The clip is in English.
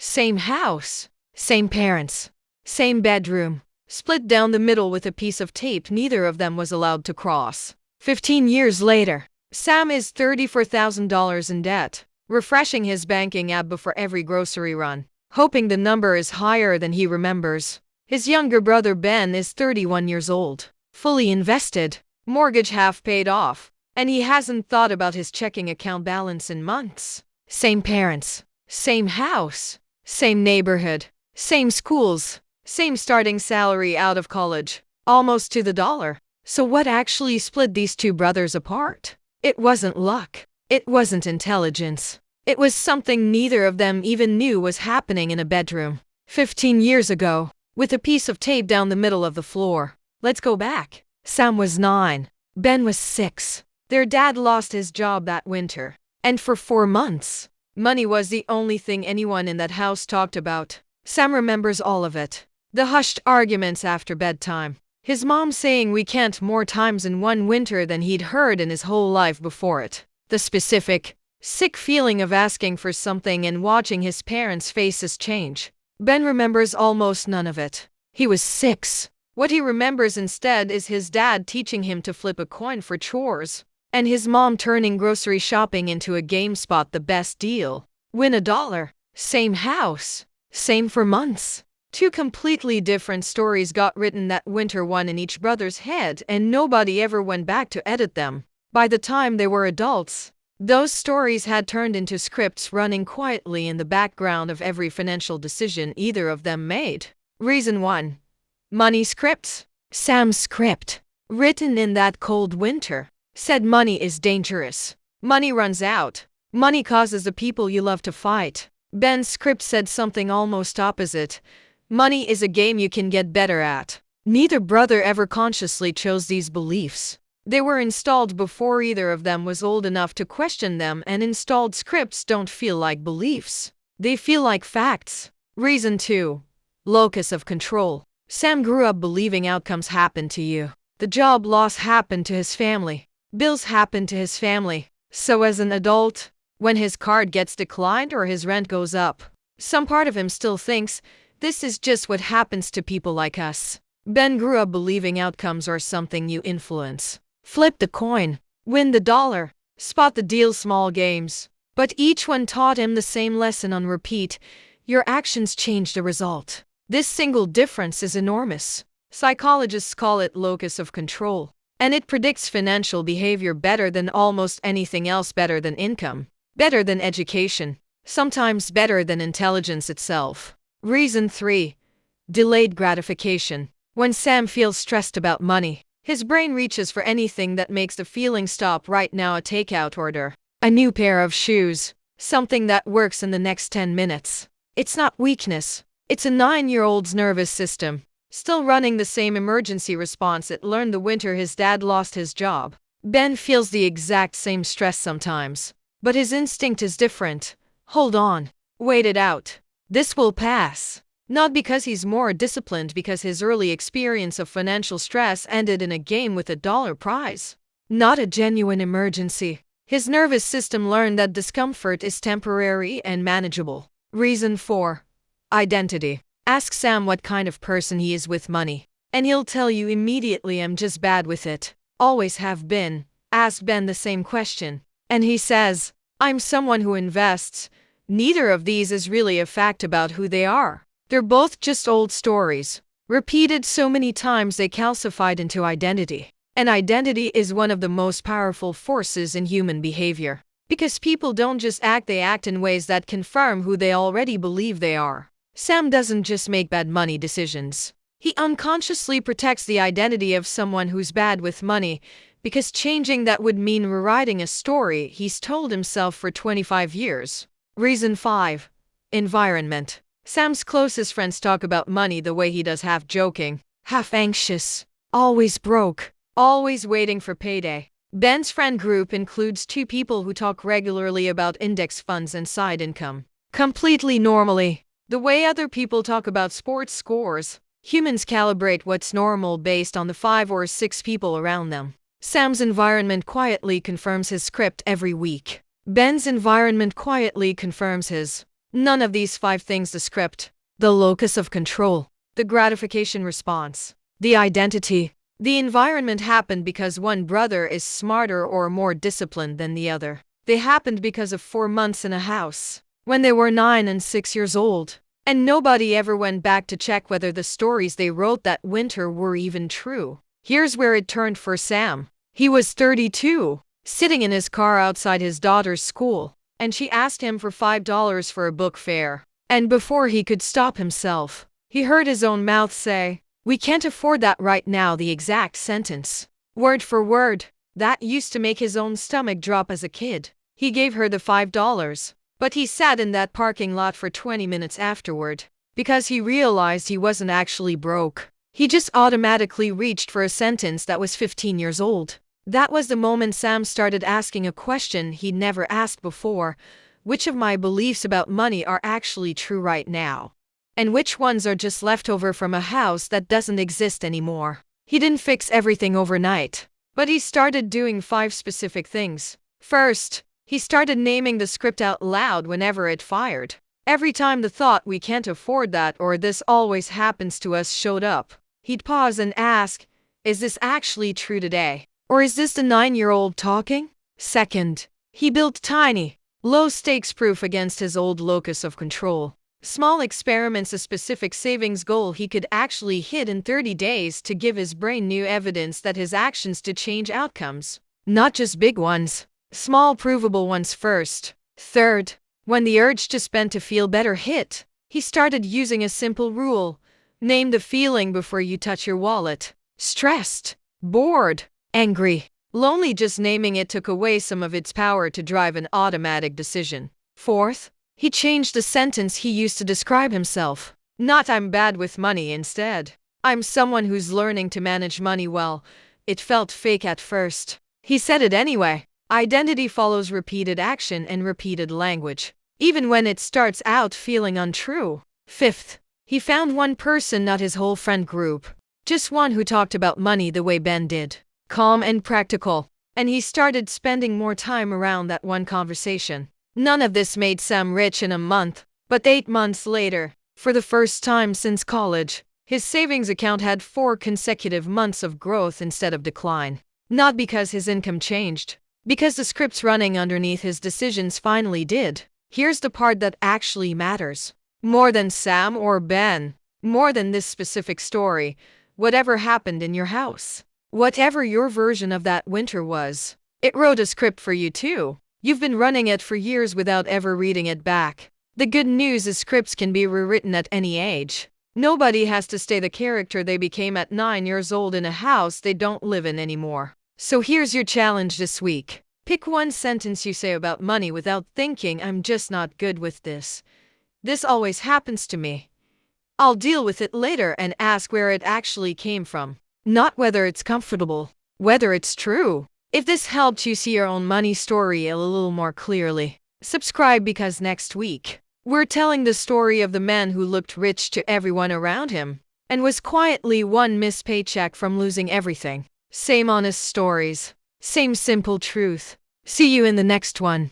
Same house, same parents, same bedroom, split down the middle with a piece of tape neither of them was allowed to cross. 15 years later, Sam is $34,000 in debt, refreshing his banking app before every grocery run, hoping the number is higher than he remembers. His younger brother Ben is 31 years old, fully invested, mortgage half paid off, and he hasn't thought about his checking account balance in months. Same parents, same house, same neighborhood, same schools, same starting salary out of college, almost to the dollar. So what actually split these two brothers apart? It wasn't luck. It wasn't intelligence. It was something neither of them even knew was happening in a bedroom. 15 years ago, with a piece of tape down the middle of the floor. Let's go back. Sam was 9. Ben was 6. Their dad lost his job that winter. And for 4 months, money was the only thing anyone in that house talked about. Sam remembers all of it. The hushed arguments after bedtime. His mom saying we can't more times in one winter than he'd heard in his whole life before it. The specific, sick feeling of asking for something and watching his parents' faces change. Ben remembers almost none of it. He was 6. What he remembers instead is his dad teaching him to flip a coin for chores, and his mom turning grocery shopping into a game spot the best deal. Win $1. Same house. Same for months. 2 completely different stories got written that winter, one in each brother's head, and nobody ever went back to edit them. By the time they were adults, those stories had turned into scripts running quietly in the background of every financial decision either of them made. Reason 1. Money scripts. Sam's script, written in that cold winter, said money is dangerous. Money runs out. Money causes the people you love to fight. Ben's script said something almost opposite. Money is a game you can get better at. Neither brother ever consciously chose these beliefs. They were installed before either of them was old enough to question them, and installed scripts don't feel like beliefs. They feel like facts. Reason 2. Locus of control. Sam grew up believing outcomes happen to you. The job loss happened to his family. Bills happened to his family. So as an adult, when his card gets declined or his rent goes up, some part of him still thinks, this is just what happens to people like us. Ben grew up believing outcomes are something you influence. Flip the coin, win the $1, spot the deal, small games. But each one taught him the same lesson on repeat. Your actions change the result. This single difference is enormous. Psychologists call it locus of control, and it predicts financial behavior better than almost anything else, better than income, better than education, sometimes better than intelligence itself. Reason 3. Delayed gratification. When Sam feels stressed about money, his brain reaches for anything that makes the feeling stop right now. A takeout order, a new pair of shoes, something that works in the next 10 minutes. It's not weakness. It's a 9-year-old's nervous system, still running the same emergency response it learned the winter his dad lost his job. Ben feels the exact same stress sometimes, but his instinct is different. Hold on. Wait it out. This will pass. Not because he's more disciplined, because his early experience of financial stress ended in a game with a $1 prize. Not a genuine emergency. His nervous system learned that discomfort is temporary and manageable. Reason 4. Identity. Ask Sam what kind of person he is with money, and he'll tell you immediately, I'm just bad with it. Always have been. Ask Ben the same question, and he says, I'm someone who invests. Neither of these is really a fact about who they are. They're both just old stories, repeated so many times they calcified into identity. And identity is one of the most powerful forces in human behavior. Because people don't just act, they act in ways that confirm who they already believe they are. Sam doesn't just make bad money decisions. He unconsciously protects the identity of someone who's bad with money, because changing that would mean rewriting a story he's told himself for 25 years. Reason 5. Environment. Sam's closest friends talk about money the way he does, half joking, half anxious, always broke, always waiting for payday. Ben's friend group includes 2 people who talk regularly about index funds and side income. Completely normally. The way other people talk about sports scores, humans calibrate what's normal based on the 5 or 6 people around them. Sam's environment quietly confirms his script every week. Ben's environment quietly confirms his. None of these 5 things: the script, the locus of control, the gratification response, the identity, the environment happened because one brother is smarter or more disciplined than the other. They happened because of 4 months in a house when they were 9 and 6 years old. And nobody ever went back to check whether the stories they wrote that winter were even true. Here's where it turned for Sam. He was 32, sitting in his car outside his daughter's school, and she asked him for $5 for a book fare. And before he could stop himself, he heard his own mouth say, "We can't afford that right now," the exact sentence, word for word. That used to make his own stomach drop as a kid. He gave her the $5. But he sat in that parking lot for 20 minutes afterward, because he realized he wasn't actually broke. He just automatically reached for a sentence that was 15 years old. That was the moment Sam started asking a question he'd never asked before. Which of my beliefs about money are actually true right now? And which ones are just leftover from a house that doesn't exist anymore? He didn't fix everything overnight, but he started doing 5 specific things. First, he started naming the script out loud whenever it fired. Every time the thought, "We can't afford that," or "This always happens to us," showed up, he'd pause and ask, "Is this actually true today? Or is this the 9-year-old talking?" Second, he built tiny, low-stakes proof against his old locus of control. Small experiments, a specific savings goal he could actually hit in 30 days to give his brain new evidence that his actions did change outcomes. Not just big ones. Small, provable ones first. Third, when the urge to spend to feel better hit, he started using a simple rule. Name the feeling before you touch your wallet. Stressed, bored, angry, lonely. Just naming it took away some of its power to drive an automatic decision. Fourth, he changed the sentence he used to describe himself. Not "I'm bad with money," instead, "I'm someone who's learning to manage money well." It felt fake at first. He said it anyway. Identity follows repeated action and repeated language, even when it starts out feeling untrue. Fifth, he found one person, not his whole friend group, just one who talked about money the way Ben did, calm and practical, and he started spending more time around that one conversation. None of this made Sam rich in a month, but 8 months later, for the first time since college, his savings account had 4 consecutive months of growth instead of decline. Not because his income changed, because the scripts running underneath his decisions finally did. Here's the part that actually matters. More than Sam or Ben, more than this specific story, whatever happened in your house, whatever your version of that winter was, it wrote a script for you too. You've been running it for years without ever reading it back. The good news is scripts can be rewritten at any age. Nobody has to stay the character they became at 9 years old in a house they don't live in anymore. So here's your challenge this week. Pick one sentence you say about money without thinking, "I'm just not good with this. This always happens to me. I'll deal with it later," and ask where it actually came from. Not whether it's comfortable, whether it's true. If this helped you see your own money story a little more clearly, subscribe, because next week, we're telling the story of the man who looked rich to everyone around him and was quietly one missed paycheck from losing everything. Same honest stories, same simple truth. See you in the next one.